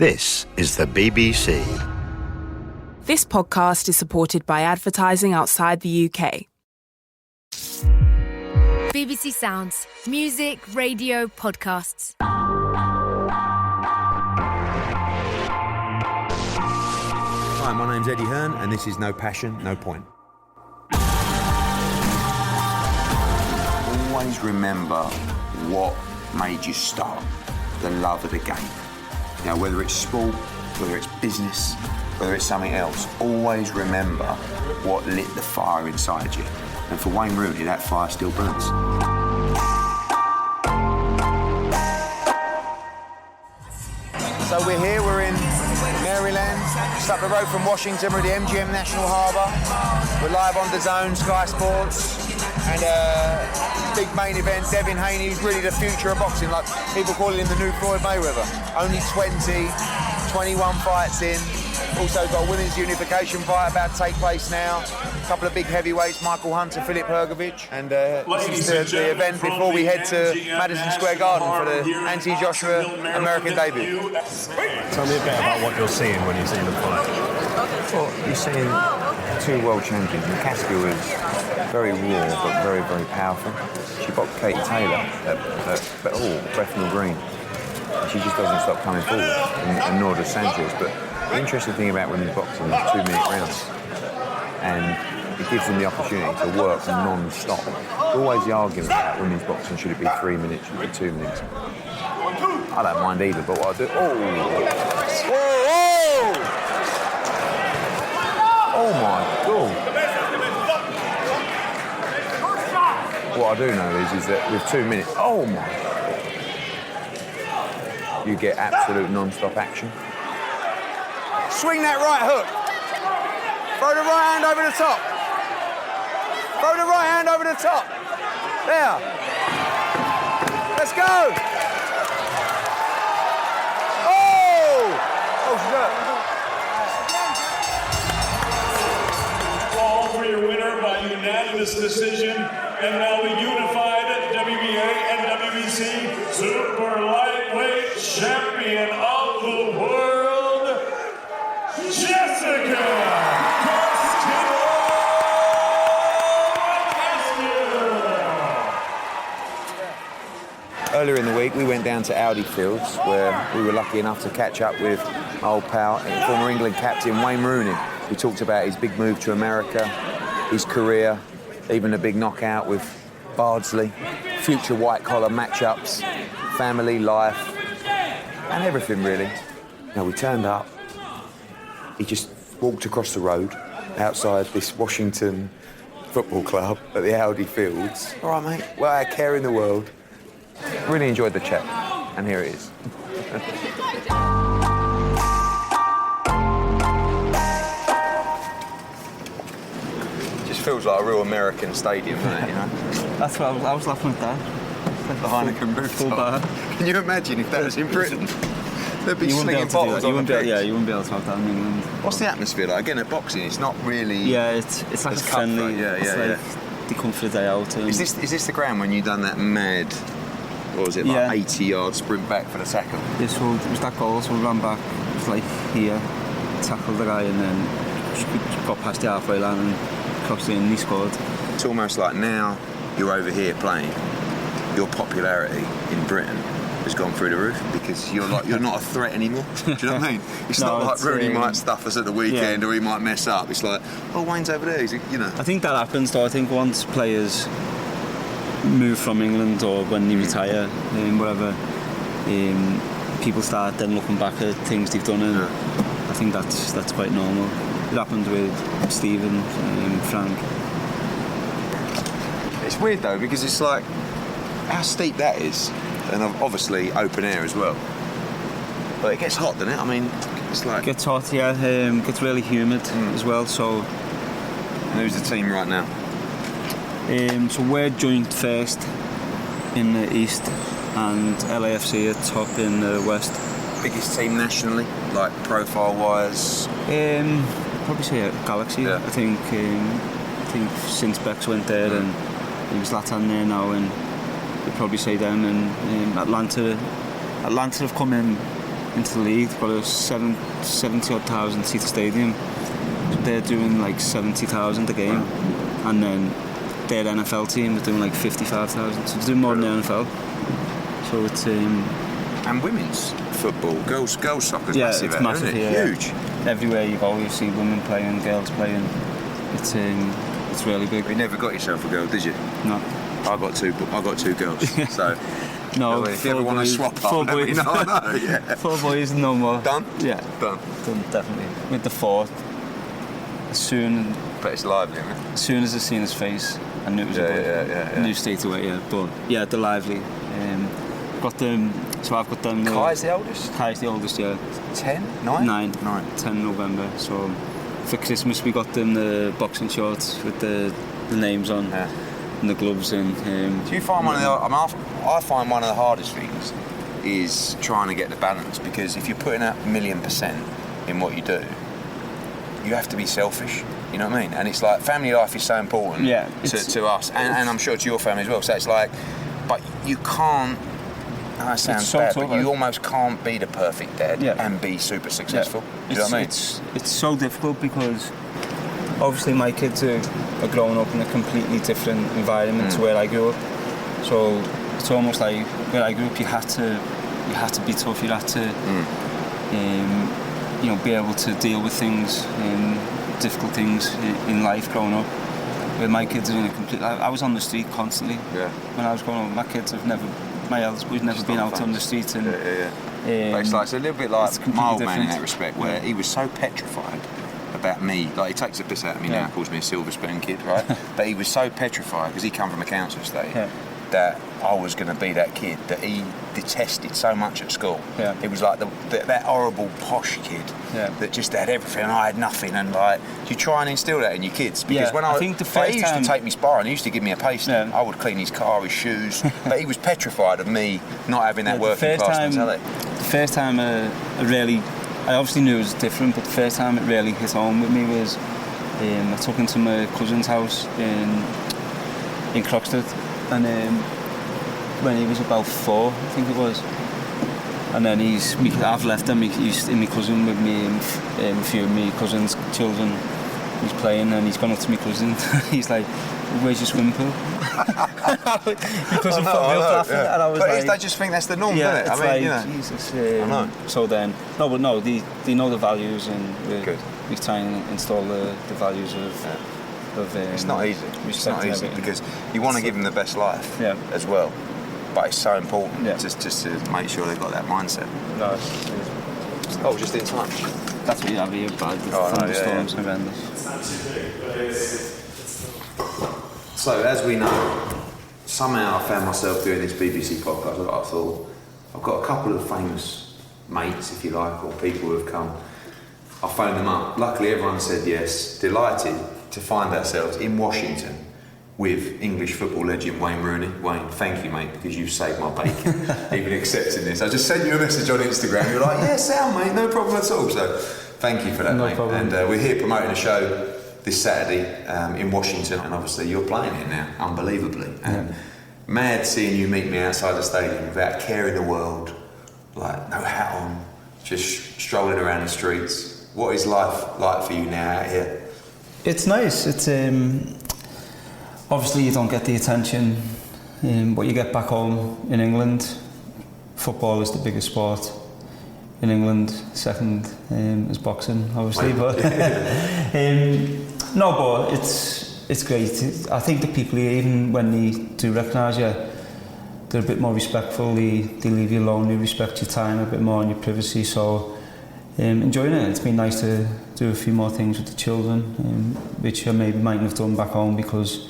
This is the BBC. This podcast is supported by advertising outside the UK. BBC Sounds. Music, radio, podcasts. Hi, my name's Eddie Hearn, and this is No Passion, No Point. Always remember what made you start, the love of the game. Now, whether it's sport, whether it's business, whether it's something else, always remember what lit the fire inside you. And for Wayne Rooney, that fire still burns. So we're here, we're in Maryland, just up the road from Washington, we're at the MGM National Harbour. We're live on DAZN, Sky Sports, and big main event, Devin Haney, who's really the future of boxing, like people call him the new Floyd Mayweather. Only 21 fights in. Also got a women's unification fight about to take place now. A couple of big heavyweights, Michael Hunter, Philip Hergovich. And this is the event before we head to Madison Square Garden for the anti-Joshua American debut. Tell me a bit about what you're seeing when you're seeing the fight. Well, you're seeing two world champions. McCaskill was very raw, but very, very powerful. She boxed Katie Taylor at Bethnal Green. She just doesn't stop coming forward, and nor does Sanchez. But the interesting thing about women's boxing is 2-minute rounds, and it gives them the opportunity to work non-stop. Always the argument about women's boxing, should it be 3 minutes, should it be 2 minutes? I don't mind either, but what I do... Oh my God! What I do know is that with 2 minutes... Oh my God! You get absolute non-stop action. Swing that right hook. Throw the right hand over the top. Throw the right hand over the top. There. Let's go. Oh! Oh, shit. Call for your winner by unanimous decision, and now the unified WBA and WBC Super Lightweight Champion of the World, Jessica Castillo. Earlier in the week, we went down to Audi Fields, where we were lucky enough to catch up with my old pal, former England captain Wayne Rooney, who talked about his big move to America, his career, even a big knockout with Bardsley, future white-collar matchups, family life, and everything really. Now, we turned up. He just walked across the road outside this Washington football club at the Audi Fields. All right, mate. Well, I care in the world. Really enjoyed the chat, and here it is. Just feels like a real American stadium, doesn't it, you know? That's what I was laughing at that. The Heineken rooftop. Can you imagine if that was in Britain? They'd be slinging bottles on the pitch. Yeah, you wouldn't be able to have that in England. What's the atmosphere like? Again, at boxing, it's not really... Yeah, it's like a friendly... Yeah. They come for the day out. Is this the ground when you done that mad, what was it, like 80-yard sprint back for the tackle? Yeah, so it was that goal, so we ran back, it was like here, tackled the guy, and then just got past the halfway line and crossed in, and he scored. It's almost like now you're over here playing, your popularity in Britain has gone through the roof because you're not a threat anymore. Do you know what I mean? It's not like Rooney might stuff us at the weekend or he might mess up. It's like, oh, Wayne's over there. He's, you know. I think that happens though. I think once players move from England or when they retire, whatever, people start then looking back at things they've done, and I think that's quite normal. It happened with Stephen, Frank. It's weird though because it's like how steep that is. And obviously open air as well. But it gets hot, doesn't it? I mean, it's like... It gets hot, yeah. Gets really humid as well, so... And who's the team right now? So we're joint first in the east and LAFC are top in the west. Biggest team nationally, like profile-wise? Probably say Galaxy. Yeah. I think since Bex went there and it was Zlatan there now, and you'd probably say them, and Atlanta have come in into the league. They've got a 70,000 seat stadium. So they're doing like 70,000 a game, and then their NFL team are doing like 55,000. So they're doing more than the NFL. So it's and women's football, girls soccer's massive. It's massive, isn't it? Yeah. Huge. Everywhere you go, you see women playing, girls playing. It's really big. You never got yourself a girl, did you? No. I got two girls. So no. if you ever want to swap up, let me know. I know. Yeah. 4 boys, no more. Done? Yeah. Done definitely. With the 4th, but it's lively, isn't it? As soon as I seen his face, I knew it was a boy. Yeah. Knew straight away, yeah. But yeah, they're lively. Got them. So I've got them. Kai's the oldest? Kai's the oldest, yeah. 10? 9? 10 November. So for Christmas we got them the boxing shorts with the names on and the gloves. And do you find I find one of the hardest things is trying to get the balance, because if you're putting out 1,000,000% in what you do, you have to be selfish. You know what I mean? And it's like family life is so important to us, and I'm sure to your family as well. So it's like, but you can't. That sounds bad, but you almost can't be the perfect dad and be super successful. Do you know what I mean? It's so difficult, because obviously my kids are growing up in a completely different environment to where I grew up. So it's almost like where I grew up, you had to be tough. You had to, be able to deal with things, difficult things in life growing up. Where my kids are in a complete. I was on the street constantly. Yeah. When I was growing up, my kids have never. My eldest boy's never been out on the street, and but it's a little bit like my old man in that respect, where he was so petrified about me. Like, he takes the piss out of me now, calls me a silver spoon kid, right? But he was so petrified, because he come from a council estate, that I was going to be that kid that he detested so much at school. Yeah. It was like that horrible posh kid that just had everything and I had nothing. And like, you try and instill that in your kids, because when I think the first he used to take me sparring, he used to give me a pasting. I would clean his car, his shoes, but he was petrified of me not having that working class mentality. The first time I obviously knew it was different, but the first time it really hit home with me was I took him to my cousin's house in Croxteth, and when he was about 4, I think it was, and then I've left him. He's in my cousin with me and a few of my cousin's children. He's playing, and he's gone up to my cousin. He's like, "Where's your swimming pool?" My cousin put me up laughing, and I was like, they just think that's the norm, don't it? I mean, Jesus. I know. So then, they know the values, and we try and install the values of it's not easy. It's not easy, because you want to give them the best life as well. But it's so important just to make sure they've got that mindset. No, just in time. That's what you have here, bad. Thunderstorms, horrendous. So, as we know, somehow I found myself doing this BBC podcast. I thought, I've got a couple of famous mates, if you like, or people who have come. I phoned them up. Luckily, everyone said yes. Delighted to find ourselves in Washington with English football legend Wayne Rooney. Wayne, thank you, mate, because you've saved my bacon, even accepting this. I just sent you a message on Instagram. You're like, yeah, sound, mate, no problem at all. So thank you for that, mate. Problem. And we're here promoting a show this Saturday in Washington, and obviously you're playing it now, unbelievably. And mad seeing you meet me outside the stadium without caring the world, like no hat on, just strolling around the streets. What is life like for you now out here? It's nice. It's obviously you don't get the attention, but you get back home in England. Football is the biggest sport in England. Second is boxing, obviously. But but it's great. I think the people here, even when they do recognise you, they're a bit more respectful. They leave you alone. They respect your time a bit more and your privacy. So enjoying it. It's been nice to do a few more things with the children, which I maybe mightn't have done back home, because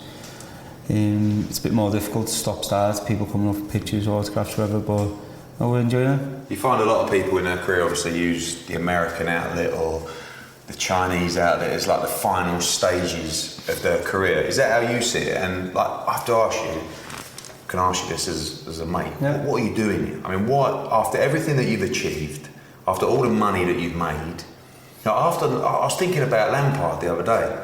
it's a bit more difficult to stop-start, people coming up with pictures, autographs, whatever, but we're enjoying it. You find a lot of people in their career obviously use the American outlet or the Chinese outlet as like the final stages of their career. Is that how you see it? And like, I have to ask you, can I ask you this as a mate, what are you doing here? I mean, after everything that you've achieved, after all the money that you've made, I was thinking about Lampard the other day,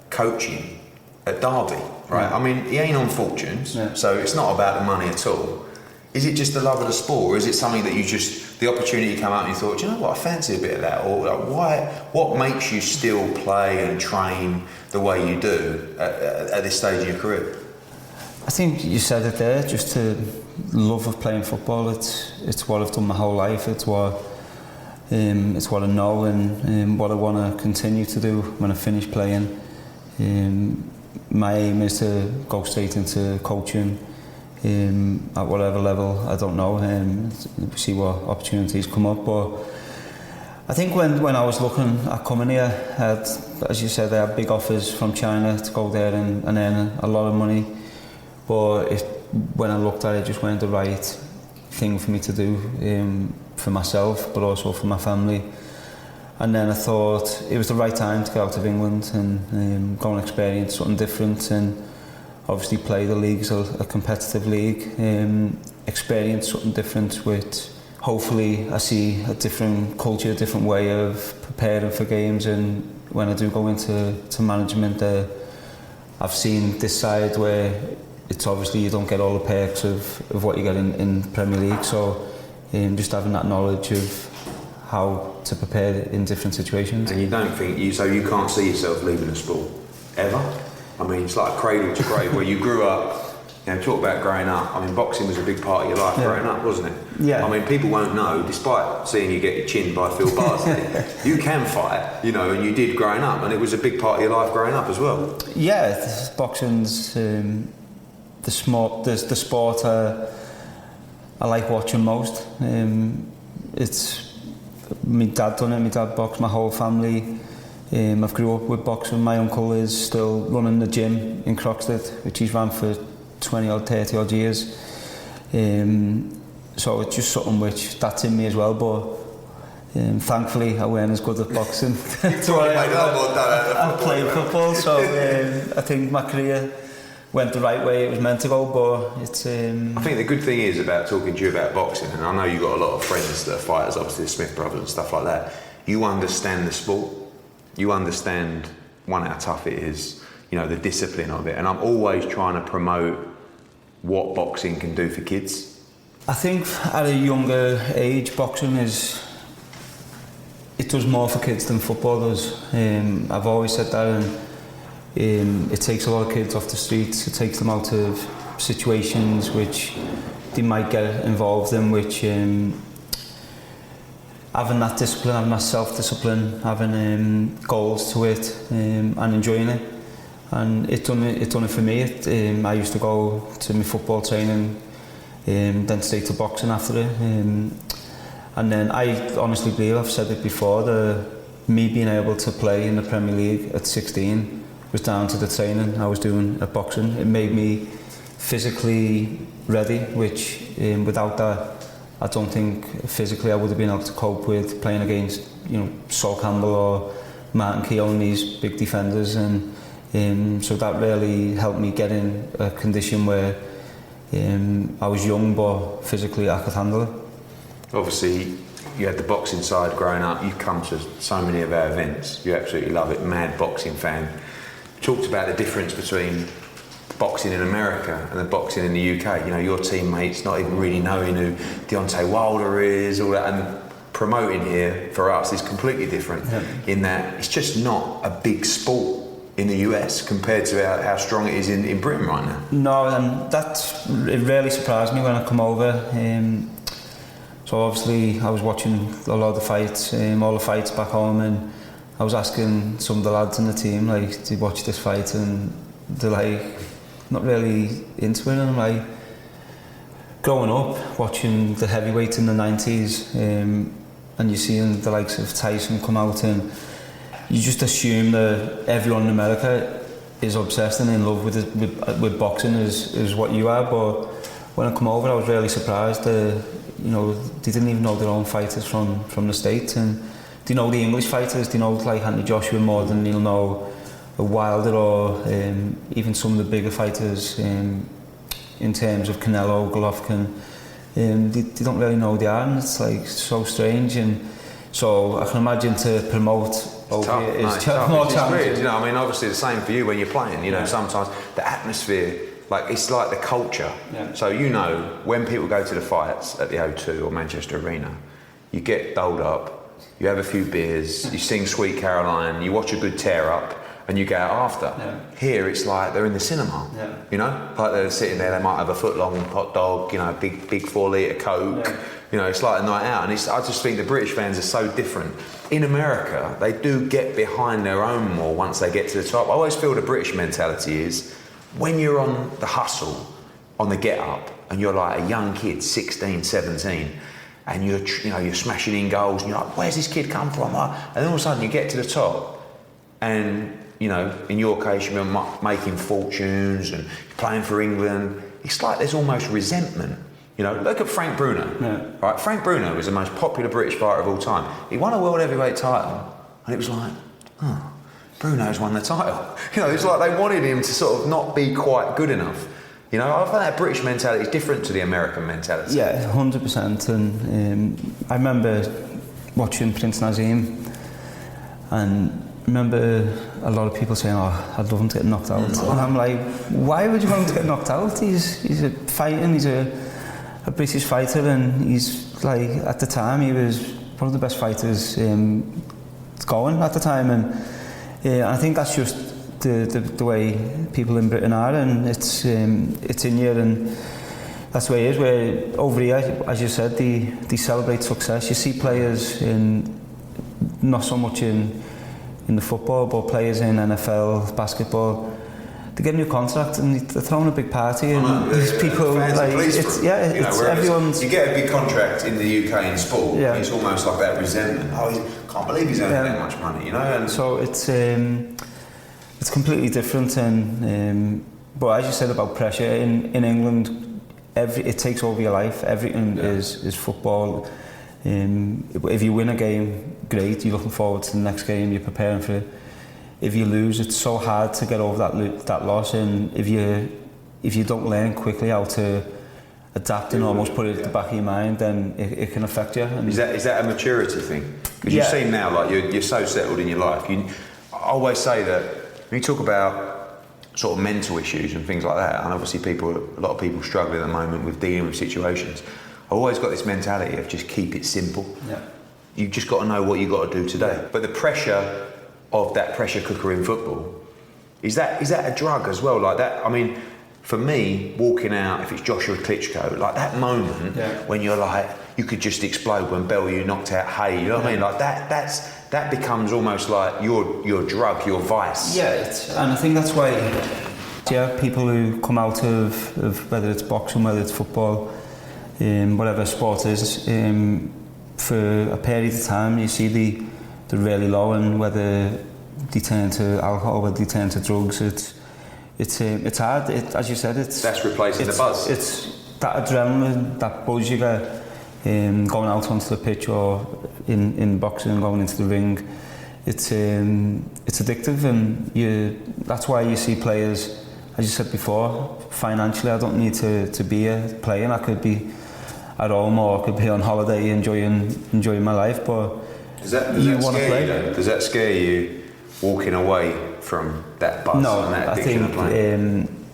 coaching at Derby, right? I mean, he ain't on fortunes, so it's not about the money at all. Is it just the love of the sport, or is it something that the opportunity come up and you thought, do you know what, I fancy a bit of that? Or like, what makes you still play and train the way you do at this stage of your career? I think you said it there, just the love of playing football. It's what I've done my whole life. It's what I know and what I want to continue to do when I finish playing. My aim is to go straight into coaching at whatever level, I don't know, see what opportunities come up. But I think when I was looking at coming here, as you said, I had big offers from China to go there and earn a lot of money. But when I looked at it, it just weren't the right thing for me to do for myself, but also for my family. And then I thought it was the right time to get out of England and go and experience something different, and obviously play the league's a competitive league, experience something different with, hopefully I see a different culture, a different way of preparing for games. And when I do go into management, I've seen this side where it's obviously you don't get all the perks of what you get in Premier League, so just having that knowledge of how to prepare in different situations. And you don't think, so you can't see yourself leaving the sport, ever? I mean, it's like cradle to grave, where you grew up, talk about growing up. I mean, boxing was a big part of your life growing up, wasn't it? Yeah. I mean, people won't know, despite seeing you get your chin by Phil Barsley, you can fight, and you did growing up, and it was a big part of your life growing up as well. Yeah, boxing's the sport I like watching most. It's my dad done it. My dad boxed, my whole family. I've grew up with boxing. My uncle is still running the gym in Croxted, which he's ran for 20 or 30 odd years. So it's just something that's in me as well. But thankfully, I weren't as good at boxing. I played football, so I think my career went the right way it was meant to go. But it's. I think the good thing is about talking to you about boxing, and I know you've got a lot of friends that are fighters, obviously the Smith brothers and stuff like that. You understand the sport. You understand, one, how tough it is, the discipline of it. And I'm always trying to promote what boxing can do for kids. I think at a younger age, boxing it does more for kids than football does. I've always said that, and it takes a lot of kids off the streets. It takes them out of situations which they might get involved in, which having that discipline, having that self-discipline, having goals to it, and enjoying it. And it done it for me. I used to go to my football training, then straight to boxing after it. And then I honestly believe, I've said it before, me being able to play in the Premier League at 16 was down to the training I was doing at boxing. It made me physically ready, which without that, I don't think physically I would have been able to cope with playing against, Sol Campbell or Martin Keown, these big defenders, and so that really helped me get in a condition where I was young, but physically I could handle it. Obviously, you had the boxing side growing up. You've come to so many of our events. You absolutely love it. Mad boxing fan. Talked about the difference between boxing in America and the boxing in the UK. Your teammates not even really knowing who Deontay Wilder is, all that, and promoting here for us is completely different in that it's just not a big sport in the US compared to how strong it is in Britain right now. No, and it really surprised me when I come over. So obviously I was watching a lot of the fights, all the fights back home, and I was asking some of the lads in the team, like, to watch this fight, and they're like, not really into it. And I'm like, growing up watching the heavyweights in the 90s, and you're seeing the likes of Tyson come out, and you just assume that everyone in America is obsessed and in love with boxing as what you are. But when I come over, I was really surprised. They didn't even know their own fighters from the States, and they know the English fighters. They know like Anthony Joshua more than they'll know a Wilder or even some of the bigger fighters in terms of Canelo, Golovkin. They don't really know who they are, and it's like so strange. And so I can imagine to promote over here is more challenging. I mean, obviously the same for you when you're playing. Sometimes the atmosphere, it's like the culture. Yeah. So when people go to the fights at the O2 or Manchester Arena, you get doled up, you have a few beers, you sing Sweet Caroline, you watch a good tear up, and you go out after. Yeah. Here it's like they're in the cinema, you know? Like they're sitting there, they might have a foot-long hot dog, you know, big 4 litre Coke. Yeah. You know, it's like a night out, and I just think the British fans are so different. In America, they do get behind their own more once they get to the top. I always feel the British mentality is, when you're on the hustle, on the get-up, and you're like a young kid, 16, 17, and you're smashing in goals, and you're like, where's this kid come from? And then all of a sudden you get to the top, and, you know, in your case, you're making fortunes, and you're playing for England. It's like there's almost resentment. You know, look at Frank Bruno. Yeah. Right, Frank Bruno was the most popular British fighter of all time. He won a world heavyweight title, and it was like, oh, Bruno's won the title. You know, it's like they wanted him to sort of not be quite good enough. You know, I find that British mentality is different to the American mentality. Yeah, 100%. And I remember watching Prince Nazim, and remember a lot of people saying, oh, I'd love him to get knocked out. And I'm like, why would you want him to get knocked out? He's a fighting, he's a British fighter, and he's like, at the time he was one of the best fighters going at the time, and I think that's just the way people in Britain are, and it's in you, and that's the way it is. Where over here, as you said, they celebrate success. You see players not so much in the football, but players in NFL, basketball, they get a new contract and they're throwing a big party, and these people like everyone's. You get a big contract in the UK in sport, and it's almost like that resentment. Oh, can't believe he's earning that much money, you know. And so it's completely different, and but as you said about pressure in England, it takes over your life. Everything is football. If you win a game, great. You're looking forward to the next game. You're preparing for it. If you lose, it's so hard to get over that loss, and if you don't learn quickly how to adapt and almost put it at the back of your mind, then it can affect you. And is that a maturity thing? Because you seem now like you're so settled in your life. I always say that when you talk about sort of mental issues and things like that, and obviously a lot of people struggle at the moment with dealing with situations. I've always got this mentality of just keep it simple. Yeah. You've just got to know what you've got to do today. But the pressure of that pressure cooker in football, is that a drug as well? Like that, I mean, for me, walking out, if it's Joshua Klitschko, like that moment when you're like, you could just explode when Bellew knocked out Hay, you know what I mean? Like that becomes almost like your drug, your vice. Yeah, and I think that's why, people who come out of whether it's boxing, whether it's football, whatever sport is, for a period of time, you see they're really low, and whether they turn to alcohol, whether they turn to drugs, it's hard. As you said, that's replacing the buzz. It's that adrenaline, that buzz you get going out onto the pitch or in boxing and going into the ring. It's addictive, and that's why you see players, as you said before, financially. I don't need to be playing. I could be at home, or I could be on holiday enjoying my life, but does that scare you walking away from that buzz and that addiction of playing?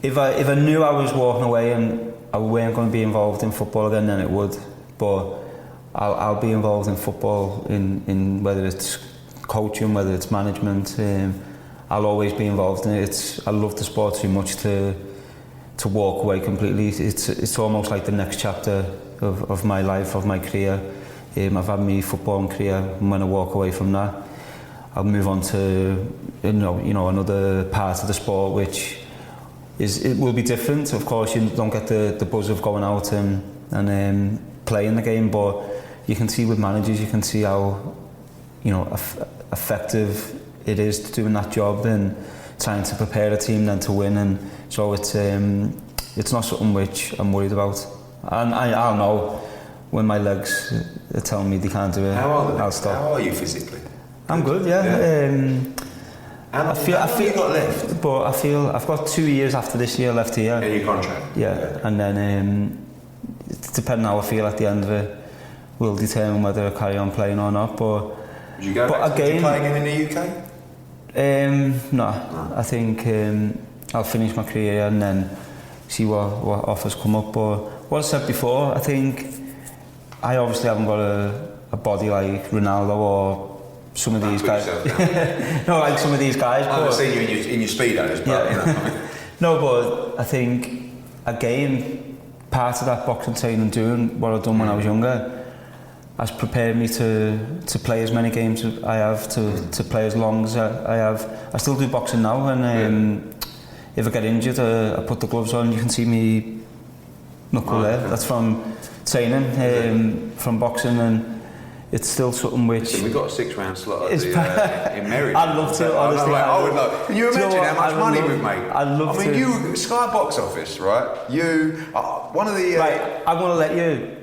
If I knew I was walking away and I weren't going to be involved in football again, then it would. But I'll be involved in football in whether it's coaching, whether it's management. I'll always be involved in it. I love the sport too much to walk away completely. It's almost like the next chapter of my life, of my career. I've had my footballing career, and when I walk away from that, I'll move on to another part of the sport, which it will be different. Of course, you don't get the buzz of going out and playing the game, but you can see with managers, you can see how effective it is to doing that job and trying to prepare a team then to win, and so it's not something which I'm worried about, and I'll know when my legs are telling me they can't do it. I'll stop. How are you physically? I'm good, yeah. I feel you got left, but I feel I've got 2 years after this year left here. In your contract. Yeah, and then depending how I feel at the end of it, will determine whether I carry on playing or not. But would you go back to playing in the UK? No. I think I'll finish my career and then see what offers come up. But what I said before, I think I obviously haven't got a body like Ronaldo or some of these guys. No, like some of these guys. I haven't seen you in your speedos, but you know. No, but I think again, part of that boxing training, doing what I've done when I was younger, has prepared me to play as many games as I have, to play as long as I have. I still do boxing now, and if I get injured, I put the gloves on. You can see me knuckle there. That's from training, from boxing, and it's still something which... Listen, we've got a 6-round slot in Maryland. I'd love to, honestly. I would love. Can you imagine how much money we've made? I'd love to. I mean, you, Sky Box Office, right? You, one of the... Right, I'm going to let you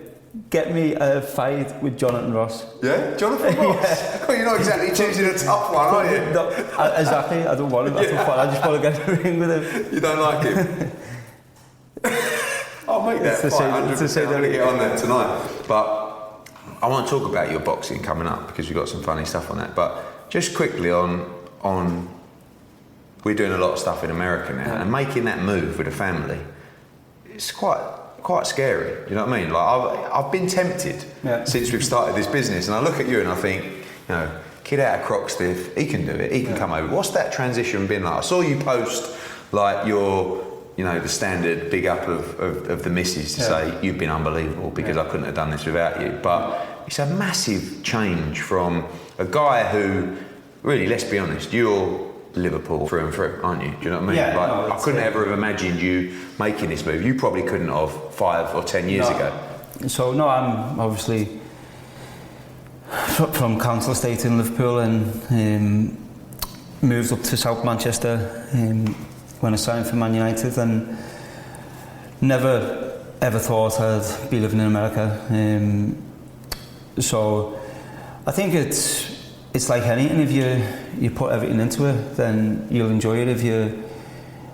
get me a fight with Jonathan Ross. Yeah? Jonathan Ross? Yeah. Well, you're not exactly choosing a tough one, are you? No, exactly. I don't want him. That's fun. I just want to get in the ring with him. You don't like him? I'll make that fight 100%. I'm going to get on that tonight. But I want to talk about your boxing coming up because we've got some funny stuff on that. But just quickly on we're doing a lot of stuff in America now, and making that move with a family, it's quite scary. You know what I mean? Like I've been tempted since we've started this business, and I look at you and I think, you know, kid out of Croxteth, he can do it. He can come over. What's that transition been like? I saw you post like your, you know, the standard big up of the missus to say you've been unbelievable because I couldn't have done this without you. But it's a massive change from a guy who, really, let's be honest, you're Liverpool through and through, aren't you? Do you know what I mean? Yeah, like, no, I couldn't ever have imagined you making this move. You probably couldn't have 5 or 10 years ago. So no, I'm obviously from Council Estate in Liverpool, and moved up to South Manchester when I signed for Man United, and never ever thought I'd be living in America. So I think it's like anything. If you put everything into it, then you'll enjoy it. If you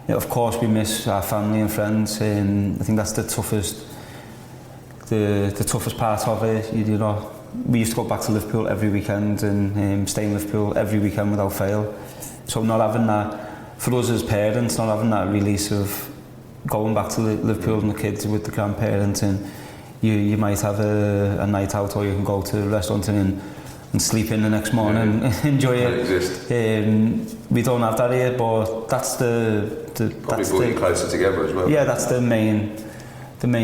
know, of course, we miss our family and friends, and I think that's the toughest part of it. You know, we used to go back to Liverpool every weekend and stay in Liverpool every weekend without fail. So not having that, for us as parents, not having that release of going back to Liverpool and the kids with the grandparents, and you might have a night out, or you can go to a restaurant and sleep in the next morning and enjoy it. We don't have that here, but that's probably brought you closer together as well. Yeah, that's the main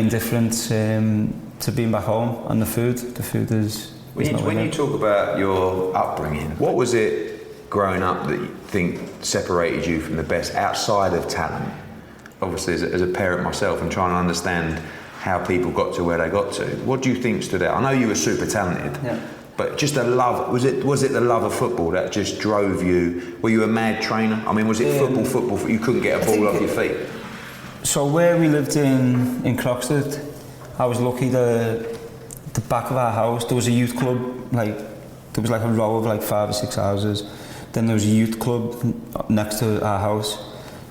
difference to being back home. And the food is when you talk about your upbringing, what was it growing up that you think separated you from the best outside of talent? Obviously, as a parent myself, I'm trying to understand how people got to where they got to. What do you think stood out? I know you were super talented, but just the love, was it the love of football that just drove you? Were you a mad trainer? I mean, was it football, you couldn't get a ball off your feet? So where we lived in Croxteth, I was lucky. The back of our house, there was a youth club, like there was like a row of like 5 or 6 houses. Then there was a youth club next to our house.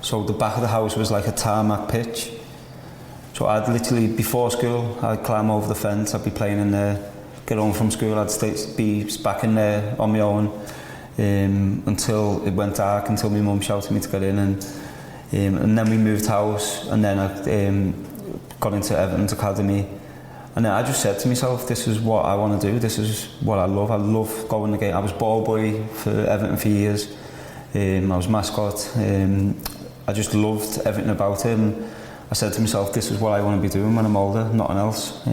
So the back of the house was like a tarmac pitch. So I'd literally, before school, I'd climb over the fence, I'd be playing in there, get home from school, I'd be back in there on my own until it went dark, until my mum shouted me to get in, and then we moved house, and then I got into Everton's academy, and then I just said to myself, this is what I want to do, this is what I love going the game. I was ball boy for Everton for years, I was mascot, I just loved everything about it, and I said to myself, this is what I want to be doing when I'm older, nothing else.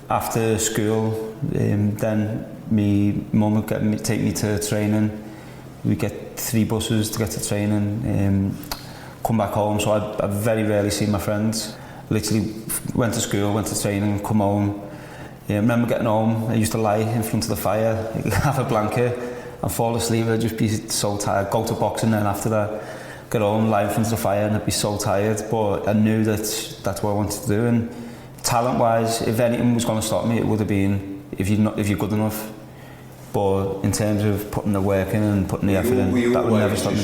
After school, then my mum would take me to training. We'd get 3 buses to get to training, come back home, so I very rarely see my friends. Literally went to school, went to training, come home. I remember getting home, I used to lie in front of the fire, have a blanket and fall asleep. I'd just be so tired, go to boxing then after that. Get home, lie in front of the fire, and I'd be so tired, but I knew that's what I wanted to do. And talent-wise, if anything was going to stop me, it would have been if you're good enough. But in terms of putting the work in and putting the effort in, that would never stop me.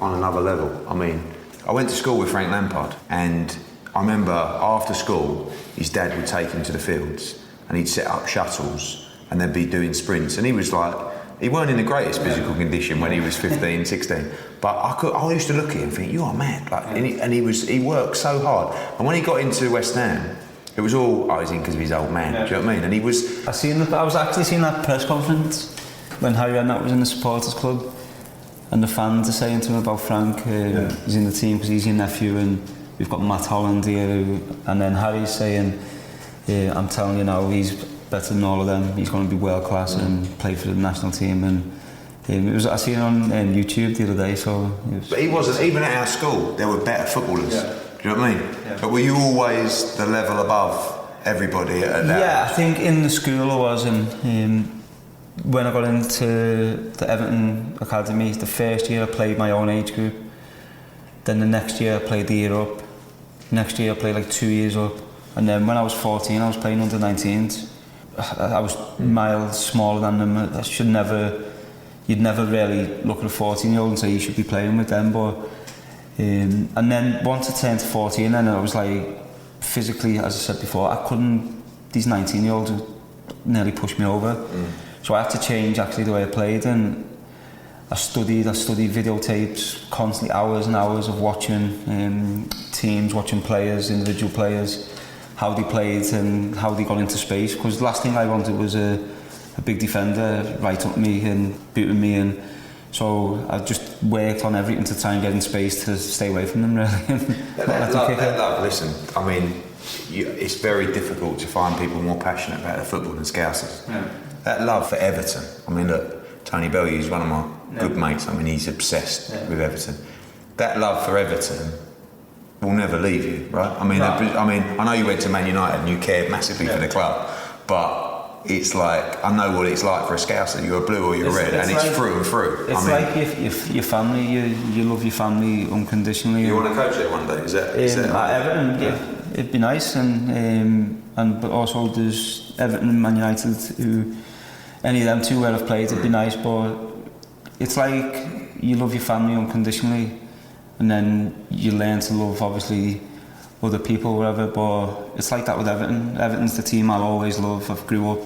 On another level. I mean, I went to school with Frank Lampard, and I remember after school, his dad would take him to the fields, and he'd set up shuttles, and they'd be doing sprints, and he was like, he weren't in the greatest physical condition when he was 15, 16. But I used to look at him and think, you are mad. Like, and he worked so hard. And when he got into West Ham, It was all, he's in because of his old man, do you know what I mean? And he was... I was actually seeing that press conference when Harry Redknapp was in the supporters club, and the fans are saying to him about Frank, he's in the team because he's your nephew, and we've got Matt Holland here, and then Harry's saying, I'm telling you now, he's better than all of them, he's going to be world class and play for the national team. And I seen it on YouTube the other day, so... But he wasn't, even at our school, there were better footballers. Yeah. Do you know what I mean? Yeah. But were you always the level above everybody at that? Yeah, I think in the school I was, and when I got into the Everton Academy, the first year I played my own age group. Then the next year I played the year up. Next year I played like 2 years up. And then when I was 14 I was playing under 19s. I was miles smaller than them. You'd never really look at a 14-year-old and say you should be playing with them, but and then once I turned 14, then I was like, physically, as I said before, I couldn't. These 19-year-olds nearly pushed me over, so I had to change actually the way I played. And I studied videotapes constantly, hours and hours of watching teams, watching players, individual players, how they played and how they got into space. Because the last thing I wanted was a big defender right up me and booting me, and so I just worked on everything to try and get in space to stay away from them, really. that love, listen, I mean, it's very difficult to find people more passionate about their football than Scousers. Yeah. That love for Everton, I mean, look, Tony Bellew is one of my good mates. I mean, he's obsessed with Everton. That love for Everton will never leave you, right? I mean, I know you went to Man United and you cared massively for the club, but it's like, I know what it's like for a Scouser. You're blue or you're red, and it's like, through and through. It's like if your family, you love your family unconditionally. You want to coach there one day? Is that at Everton? Yeah, it'd be nice, and but also there's Everton and Man United, who any of them two where I've played, it'd be nice. But it's like you love your family unconditionally, and then you learn to love obviously other people, whatever. But it's like that with Everton. Everton's the team I'll always love. I've grew up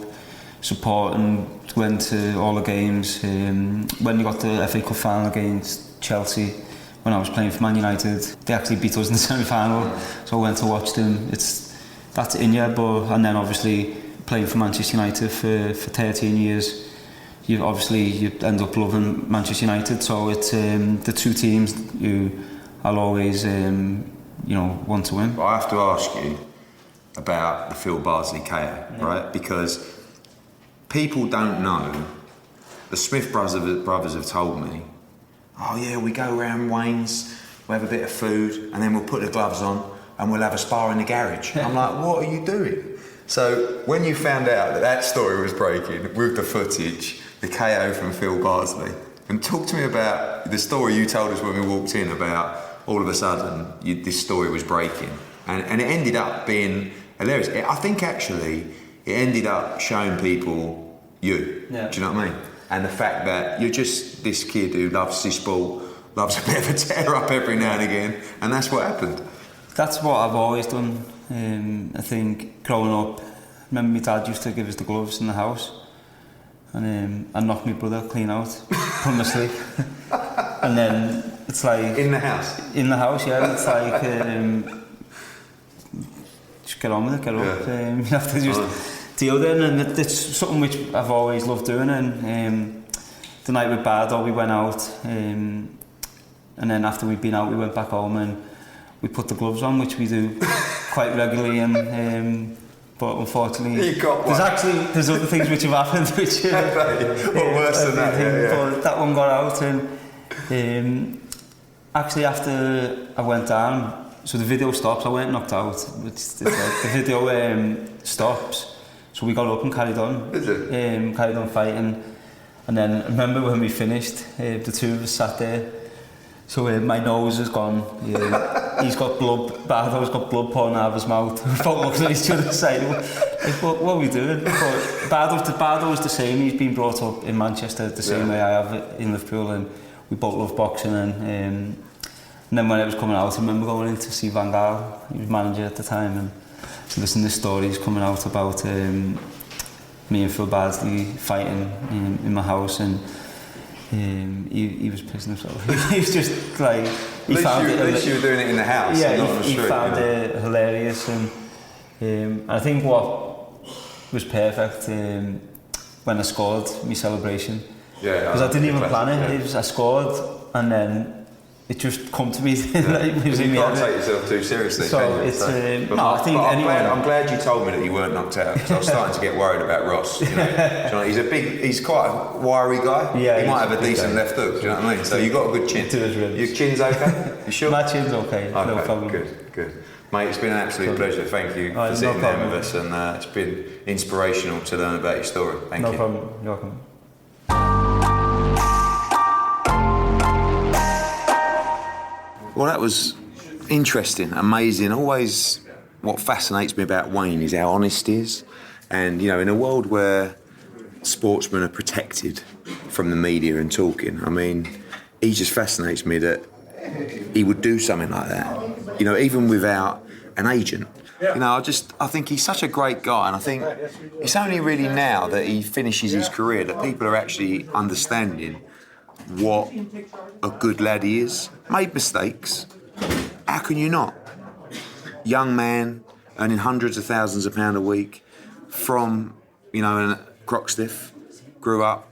supporting, went to all the games. When you got the FA Cup final against Chelsea, when I was playing for Man United, they actually beat us in the semi-final, so I went to watch them. That's in you, and then obviously playing for Manchester United for 13 years, you end up loving Manchester United. So it's the two teams who I'll always want to win. I have to ask you about the Phil Bardsley KO, right? Because people don't know. The Smith brothers have told me, oh yeah, we go around Wayne's, we'll have a bit of food, and then we'll put the gloves on and we'll have a spar in the garage. I'm like, what are you doing? So when you found out that story was breaking with the footage, the KO from Phil Bardsley, and talk to me about the story you told us when we walked in about all of a sudden this story was breaking, and it ended up being hilarious. I think actually it ended up showing people you. Yeah. Do you know what I mean? And the fact that you're just this kid who loves this ball, loves a bit of a tear up every now and again, and that's what happened. That's what I've always done. I think growing up, I remember my dad used to give us the gloves in the house, and I knocked my brother clean out, put him asleep. And then it's like... In the house? In the house, yeah. It's like... just get on with it, get up. You have to just deal with it. And it's something which I've always loved doing. And the night with Bardo, we went out. And then after we'd been out, we went back home and we put the gloves on, which we do quite regularly. And but unfortunately, there's other things which have happened which worse than that. But that one got out, and actually after I went down, so the video stops. I weren't knocked out. The video stops, so we got up and carried on. Carried on fighting, and then I remember when we finished, the two of us sat there. So my nose has gone, he's got blood, Bardo's got blood pouring out of his mouth. We both looked at each other saying, what are we doing? But Bardo was the same, he's been brought up in Manchester the same way I have in Liverpool, and we both love boxing. And then when it was coming out, I remember going in to see Van Gaal, he was manager at the time, and so listen to this stories coming out about me and Phil Bardsley fighting in my house, and he was pissing himself. He was just like... At least you were doing it in the house, yeah, not on the street. He found it hilarious, and I think what was perfect when I scored, my celebration. Yeah. Because I didn't even plan it. Yeah. It was, I scored and then it just come to me. Like, you can't take yourself too seriously. So it's I think I'm glad you told me that you weren't knocked out, because I was starting to get worried about Ross. You know? He's quite a wiry guy. Yeah, he might have a decent left hook. Do you know what I mean? So you got a good chin. Your chin's okay? You sure? My chin's okay. No problem. Good. Mate, it's been an absolute pleasure. Thank you for sitting there with us, and it's been inspirational to learn about your story. Thank you. No problem. You're welcome. Well, that was interesting, amazing. Always what fascinates me about Wayne is how honest he is. And, in a world where sportsmen are protected from the media and talking, I mean, he just fascinates me that he would do something like that, even without an agent. I think he's such a great guy, and I think it's only really now that he finishes his career that people are actually understanding what a good lad he is. Made mistakes. How can you not? Young man, earning hundreds of thousands of pounds a week from, in Croxteth, grew up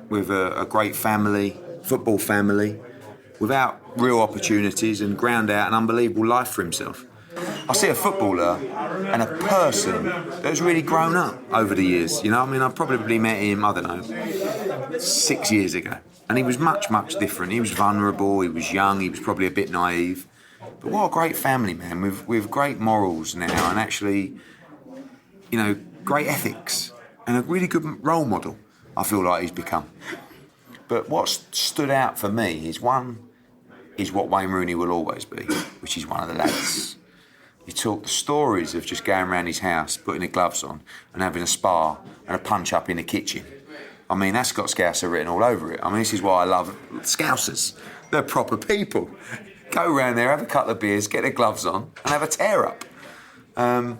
with a great family, football family, without real opportunities, and ground out an unbelievable life for himself. I see a footballer and a person that's really grown up over the years. I probably met him, 6 years ago. And he was much, much different. He was vulnerable, he was young, he was probably a bit naive. But what a great family, man, with great morals now, and actually, great ethics, and a really good role model, I feel like he's become. But what stood out for me is what Wayne Rooney will always be, which is one of the lads. He took the stories of just going around his house, putting the gloves on, and having a spar and a punch-up in the kitchen. That's got Scouser written all over it. This is why I love Scousers. They're proper people. Go around there, have a couple of beers, get their gloves on, and have a tear-up. And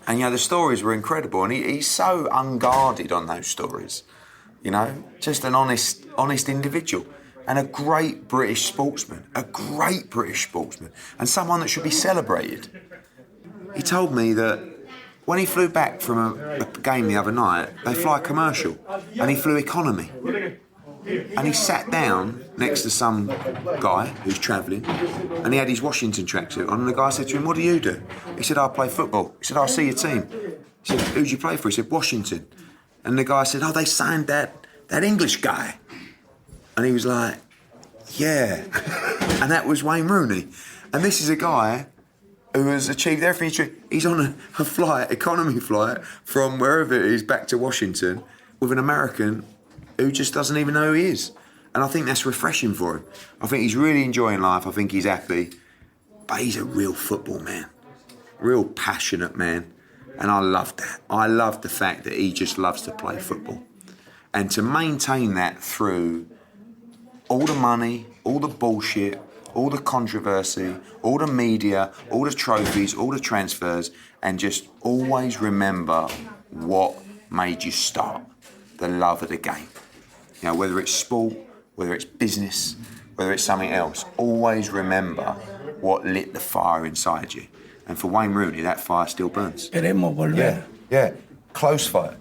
the stories were incredible, and he's so unguarded on those stories. Just an honest individual, and a great British sportsman, and someone that should be celebrated. He told me that when he flew back from a game the other night, they fly commercial, and he flew economy. And he sat down next to some guy who's travelling, and he had his Washington tracksuit on, and the guy said to him, "What do you do?" He said, "I play football." He said, "I see your team." He said, "Who do you play for?" He said, "Washington." And the guy said, "Oh, they signed that English guy." And he was like, "Yeah." And that was Wayne Rooney. And this is a guy who has achieved everything. He's on a flight, economy flight, from wherever it is back to Washington with an American who just doesn't even know who he is. And I think that's refreshing for him. I think he's really enjoying life. I think he's happy. But he's a real football man. Real passionate man. And I love that. I love the fact that he just loves to play football. And to maintain that through all the money, all the bullshit, all the controversy, all the media, all the trophies, all the transfers, and just always remember what made you start, the love of the game. Whether it's sport, whether it's business, whether it's something else, always remember what lit the fire inside you. And for Wayne Rooney, that fire still burns. Queremos volver. Yeah. Close fire.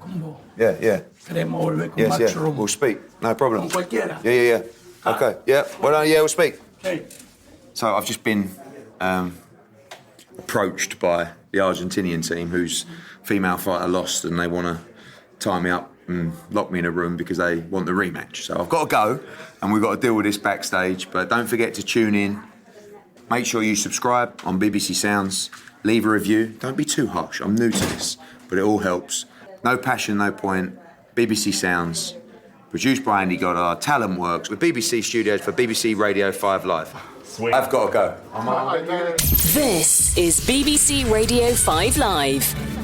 Yeah. Queremos volver con Yes, Max Romo. We'll speak. No problem. Con cualquiera. Yeah. Okay. Yeah. Well, we'll speak. Okay. So I've just been approached by the Argentinian team whose female fighter lost, and they want to tie me up and lock me in a room because they want the rematch. So I've got to go, and we've got to deal with this backstage. But don't forget to tune in. Make sure you subscribe on BBC Sounds. Leave a review. Don't be too harsh. I'm new to this, but it all helps. No passion, no point. BBC Sounds. Produced by Andy Goddard. Talent Works. With BBC Studios for BBC Radio 5 Live. Sweet. I've got to go. This is BBC Radio 5 Live.